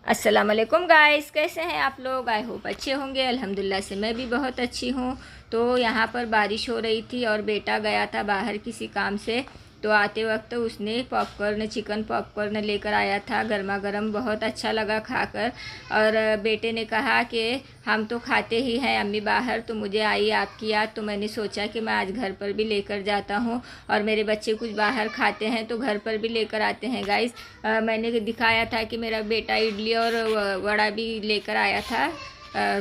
अस्सलाम वालेकुम गाइस, कैसे हैं आप लोग। आई होप अच्छे होंगे। अल्हम्दुलिल्लाह से मैं भी बहुत अच्छी हूँ। तो यहाँ पर बारिश हो रही थी और बेटा गया था बाहर किसी काम से। तो आते वक्त उसने पॉपकॉर्न, चिकन पॉपकॉर्न लेकर आया था, गर्मा गर्म, बहुत अच्छा लगा खाकर। और बेटे ने कहा कि हम तो खाते ही हैं अम्मी बाहर, तो मुझे आई आपकी याद, तो मैंने सोचा कि मैं आज घर पर भी लेकर जाता हूँ। और मेरे बच्चे कुछ बाहर खाते हैं तो घर पर भी लेकर आते हैं गाइस। मैंने दिखाया था कि मेरा बेटा इडली और वड़ा भी लेकर आया था।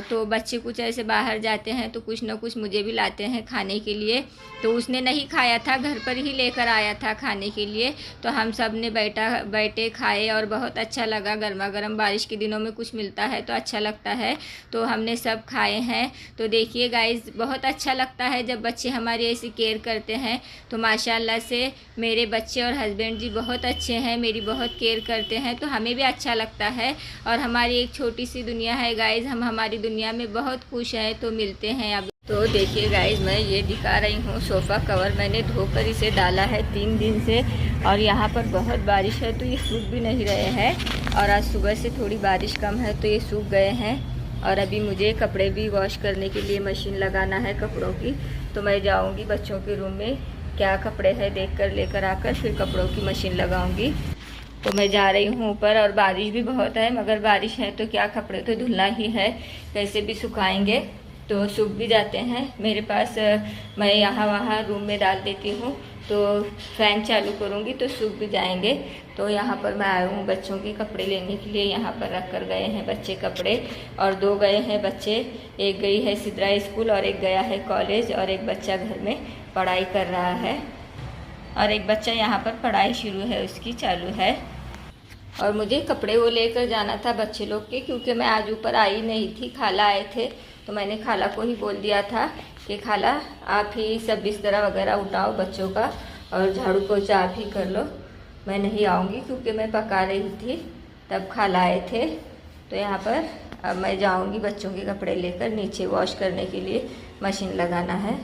तो बच्चे कुछ ऐसे बाहर जाते हैं तो कुछ ना कुछ मुझे भी लाते हैं खाने के लिए। तो उसने नहीं खाया था, घर पर ही लेकर आया था खाने के लिए। तो हम सब ने बैठे खाए और बहुत अच्छा लगा। गर्मा गर्म बारिश के दिनों में कुछ मिलता है तो अच्छा लगता है। तो हमने सब खाए हैं। तो देखिए गाइस, बहुत अच्छा लगता है जब बच्चे हमारी ऐसी केयर करते हैं। तो माशाल्लाह से मेरे बच्चे और हस्बैंड जी बहुत अच्छे हैं, मेरी बहुत केयर करते हैं, तो हमें भी अच्छा लगता है। और हमारी एक छोटी सी दुनिया है गाइस, हम हमारी दुनिया में बहुत खुश हैं। तो मिलते हैं अब। तो देखिए गाइस, मैं ये दिखा रही हूँ सोफ़ा कवर, मैंने धोकर इसे डाला है 3 दिन से। और यहाँ पर बहुत बारिश है तो ये सूख भी नहीं रहे हैं। और आज सुबह से थोड़ी बारिश कम है तो ये सूख गए हैं। और अभी मुझे कपड़े भी वॉश करने के लिए मशीन लगाना है कपड़ों की। तो मैं जाऊँगी बच्चों के रूम में, क्या कपड़े हैं देख कर लेकर आकर फिर कपड़ों की मशीन लगाऊँगी। तो मैं जा रही हूँ ऊपर। और बारिश भी बहुत है, मगर बारिश है तो क्या, कपड़े तो धुलना ही है, कैसे भी सुखाएंगे। तो सूख भी जाते हैं मेरे पास। मैं यहाँ वहाँ रूम में डाल देती हूँ, तो फ़ैन चालू करूँगी तो सूख भी जाएंगे। तो यहाँ पर मैं आई हूँ बच्चों के कपड़े लेने के लिए। यहाँ पर रख कर गए हैं बच्चे कपड़े, और 2 गए हैं बच्चे। एक गई है सिद्रा स्कूल और एक गया है कॉलेज, और एक बच्चा घर में पढ़ाई कर रहा है। और एक बच्चा यहाँ पर पढ़ाई शुरू है, उसकी चालू है। और मुझे कपड़े वो लेकर जाना था बच्चे लोग के, क्योंकि मैं आज ऊपर आई नहीं थी, खाला आए थे। तो मैंने खाला को ही बोल दिया था कि खाला आप ही सब बिस्तर वगैरह उठाओ बच्चों का, और झाड़ू पोछा आप ही कर लो, मैं नहीं आऊँगी, क्योंकि मैं पका रही थी तब खाला आए थे। तो यहाँ पर अब मैं जाऊँगी बच्चों के कपड़े लेकर नीचे वॉश करने के लिए, मशीन लगाना है।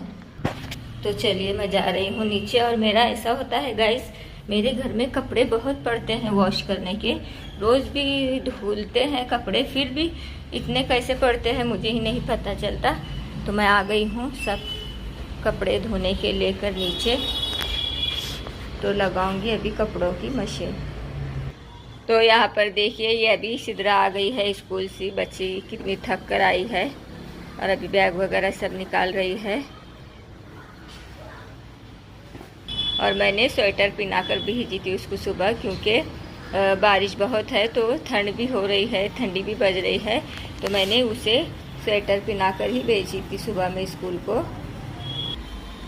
तो चलिए मैं जा रही हूँ नीचे। और मेरा ऐसा होता है गाइस, मेरे घर में कपड़े बहुत पड़ते हैं वॉश करने के, रोज़ भी धुलते हैं कपड़े, फिर भी इतने कैसे पड़ते हैं मुझे ही नहीं पता चलता। तो मैं आ गई हूँ सब कपड़े धोने के लेकर नीचे। तो लगाऊंगी अभी कपड़ों की मशीन। तो यहाँ पर देखिए, ये अभी सिद्रा आ गई है स्कूल से, बच्ची कितनी थक कर आई है। और अभी बैग वगैरह सब निकाल रही है। और मैंने स्वेटर पहना कर भेजी थी उसको सुबह, क्योंकि बारिश बहुत है तो ठंड भी हो रही है, ठंडी भी बज रही है। तो मैंने उसे स्वेटर पहना कर ही भेजी थी सुबह में स्कूल को।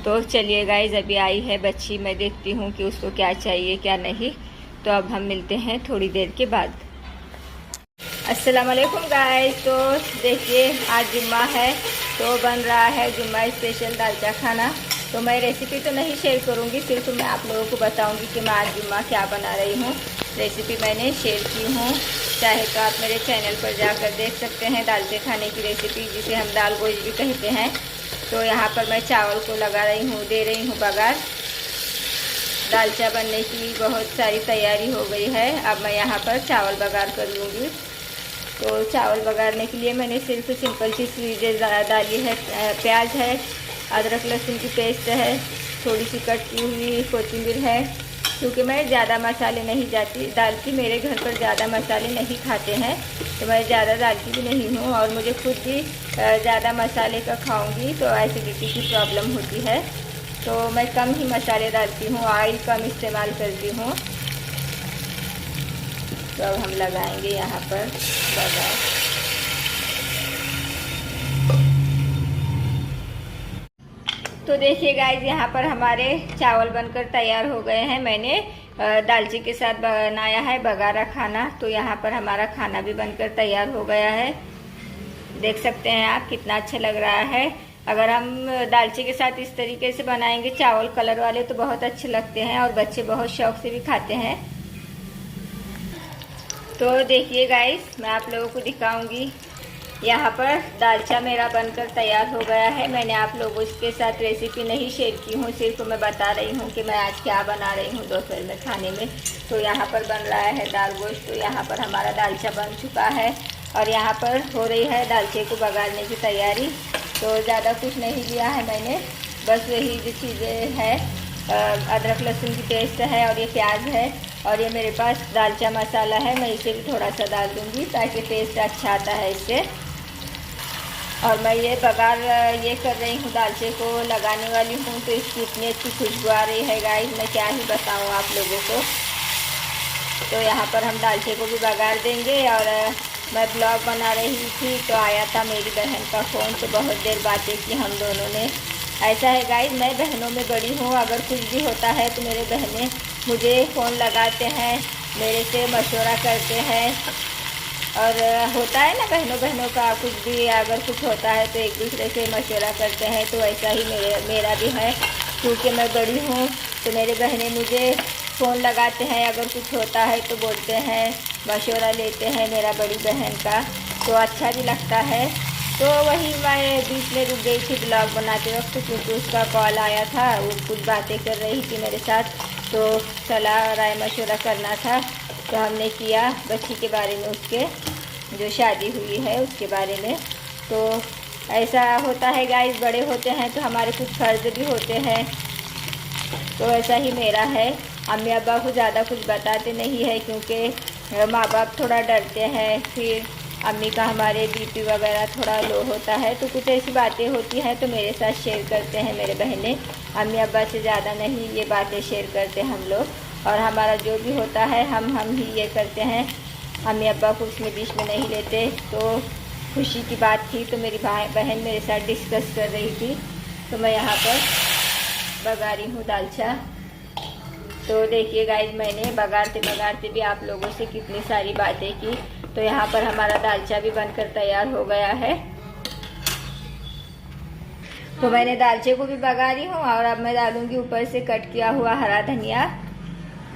तो चलिए गाइस, अभी आई है बच्ची, मैं देखती हूँ कि उसको क्या चाहिए क्या नहीं। तो अब हम मिलते हैं थोड़ी देर के बाद। अस्सलाम वालेकुम गाइस। तो देखिए, आज जुम्मा है तो बन रहा है जुम्मा स्पेशल दालचा खाना। तो मैं रेसिपी तो नहीं शेयर करूंगी, सिर्फ मैं आप लोगों को बताऊंगी कि मैं आज जुम्मा क्या बना रही हूँ। रेसिपी मैंने शेयर की हूँ, चाहे तो आप मेरे चैनल पर जाकर देख सकते हैं दालचे खाने की रेसिपी, जिसे हम दाल गोश्त भी कहते हैं। तो यहाँ पर मैं चावल को लगा रही हूँ, दे रही हूँ बघार। दालचा बनने की बहुत सारी तैयारी हो गई है। अब मैं यहाँ पर चावल बघार कर लूँगी। तो चावल बघारने के लिए मैंने सिर्फ सिंपल सी चीज़ें डाली है। प्याज है, अदरक लहसुन की पेस्ट है, थोड़ी सी कट की हुई कोथिंबीर है। क्योंकि मैं ज़्यादा मसाले नहीं डालती, मेरे घर पर ज़्यादा मसाले नहीं खाते हैं, तो मैं ज़्यादा डालती भी नहीं हूँ। और मुझे खुद भी ज़्यादा मसाले का खाऊंगी तो एसिडिटी की प्रॉब्लम होती है। तो मैं कम ही मसाले डालती हूँ, ऑयल कम इस्तेमाल करती हूँ। तो अब हम लगाएंगे यहाँ पर बघार। तो देखिए गाइस, यहाँ पर हमारे चावल बनकर तैयार हो गए हैं। मैंने दालची के साथ बनाया है बघारा खाना। तो यहाँ पर हमारा खाना भी बनकर तैयार हो गया है, देख सकते हैं आप कितना अच्छा लग रहा है। अगर हम दालची के साथ इस तरीके से बनाएंगे चावल कलर वाले तो बहुत अच्छे लगते हैं, और बच्चे बहुत शौक से भी खाते हैं। तो देखिए गाइस, मैं आप लोगों को दिखाऊंगी यहाँ पर दालचा मेरा बनकर तैयार हो गया है। मैंने आप लोगों के साथ रेसिपी नहीं शेयर की हूँ, सिर्फ मैं बता रही हूँ कि मैं आज क्या बना रही हूँ दोपहर में खाने में। तो यहाँ पर बन रहा है दाल गोश्त। तो यहाँ पर हमारा दालचा बन चुका है और यहाँ पर हो रही है दालचे को बघारने की तैयारी। तो ज़्यादा कुछ नहीं लिया है मैंने, बस वही जो चीज़ें हैं, अदरक लहसुन की पेस्ट है और ये प्याज है और ये मेरे पास दालचा मसाला है। मैं इसे भी थोड़ा सा डाल दूँगी ताकि टेस्ट अच्छा आता है इससे। और मैं ये बघार ये कर रही हूँ, दालचे को लगाने वाली हूँ तो इसकी इतनी अच्छी खुशबू आ रही है गाइस, मैं क्या ही बताऊँ आप लोगों को। तो यहाँ पर हम दालचे को भी बघार देंगे। और मैं ब्लॉग बना रही थी तो आया था मेरी बहन का फ़ोन, तो बहुत देर बातें की हम दोनों ने। ऐसा है गाइस, मैं बहनों में बड़ी हूँ, अगर कुछ भी होता है तो मेरे बहनें मुझे फ़ोन लगाते हैं, मेरे से मशवरा करते हैं। और होता है ना बहनों का कुछ भी, अगर कुछ होता है तो एक दूसरे से मशवरा करते हैं। तो ऐसा ही मेरा भी है, क्योंकि मैं बड़ी हूँ तो मेरे बहनें मुझे फ़ोन लगाते हैं, अगर कुछ होता है तो बोलते हैं, मशवरा लेते हैं मेरा बड़ी बहन का, तो अच्छा भी लगता है। तो वही मैं बीच में रुक गई थी ब्लॉग बनाते वक्त, क्योंकि उसका कॉल आया था, वो कुछ बातें कर रही थी मेरे साथ, तो सलाह राय मशवरा करना था। तो हमने किया बच्ची के बारे में, उसके जो शादी हुई है उसके बारे में। तो ऐसा होता है गाइस, बड़े होते हैं तो हमारे कुछ फ़र्ज़ भी होते हैं। तो ऐसा ही मेरा है। अम्मी अब्बा को ज़्यादा कुछ बताते नहीं है, क्योंकि माँ बाप थोड़ा डरते हैं, फिर अम्मी का हमारे बीपी वगैरह थोड़ा लो होता है, तो कुछ ऐसी बातें होती हैं तो मेरे साथ शेयर करते हैं मेरे बहनें। अम्मी अब्बा से ज़्यादा नहीं ये बातें शेयर करते हम लोग, और हमारा जो भी होता है हम ही ये करते हैं, अम्मी अब्बा को उसमें बीच में नहीं लेते। तो खुशी की बात थी तो मेरी बहन मेरे साथ डिस्कस कर रही थी, तो मैं यहाँ पर बघा रही हूँ दालचा। तो देखिए गाइस, मैंने बघारते भी आप लोगों से कितनी सारी बातें की। तो यहाँ पर हमारा दालचा भी बनकर तैयार हो गया है। तो मैंने दालचे को भी बघा रही हूँ और अब मैं डालूँगी ऊपर से कट किया हुआ हरा धनिया।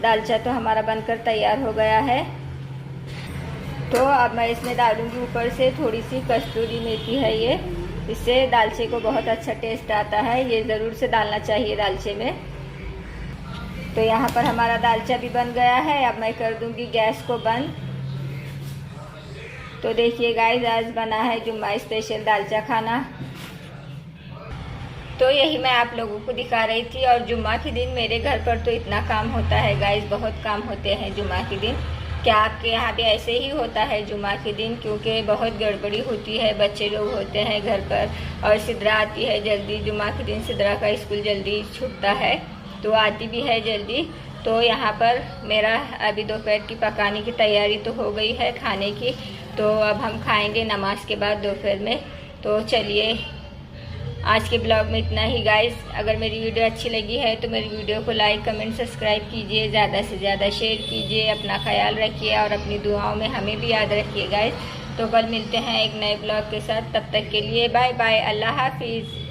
दालचा तो हमारा बनकर तैयार हो गया है। तो अब मैं इसमें डालूँगी ऊपर से थोड़ी सी कस्तूरी मेथी है ये, इससे दालचे को बहुत अच्छा टेस्ट आता है, ये ज़रूर से डालना चाहिए दालचे में। तो यहाँ पर हमारा दालचा भी बन गया है। अब मैं कर दूँगी गैस को बंद। तो देखिए गाइस, आज बना है जुम्मा स्पेशल दालचा खाना। तो यही मैं आप लोगों को दिखा रही थी। और जुम्मा के दिन मेरे घर पर तो इतना काम होता है गाइस, बहुत काम होते हैं जुम्मा के दिन। क्या आपके यहाँ भी ऐसे ही होता है जुम्मा के दिन? क्योंकि बहुत गड़बड़ी होती है, बच्चे लोग होते हैं घर पर और सिद्रा आती है जल्दी। जुम्मा के दिन सिद्रा का स्कूल जल्दी छूटता है तो आती भी है जल्दी। तो यहाँ पर मेरा अभी दोपहर की पकाने की तैयारी तो हो गई है खाने की। तो अब हम खाएंगे नमाज के बाद दोपहर में। तो चलिए, आज के ब्लॉग में इतना ही गाइस। अगर मेरी वीडियो अच्छी लगी है तो मेरी वीडियो को लाइक कमेंट सब्सक्राइब कीजिए, ज़्यादा से ज़्यादा शेयर कीजिए, अपना ख्याल रखिए और अपनी दुआओं में हमें भी याद रखिए गाइस। तो कल मिलते हैं एक नए ब्लॉग के साथ, तब तक के लिए बाय बाय, अल्लाह हाफिज़।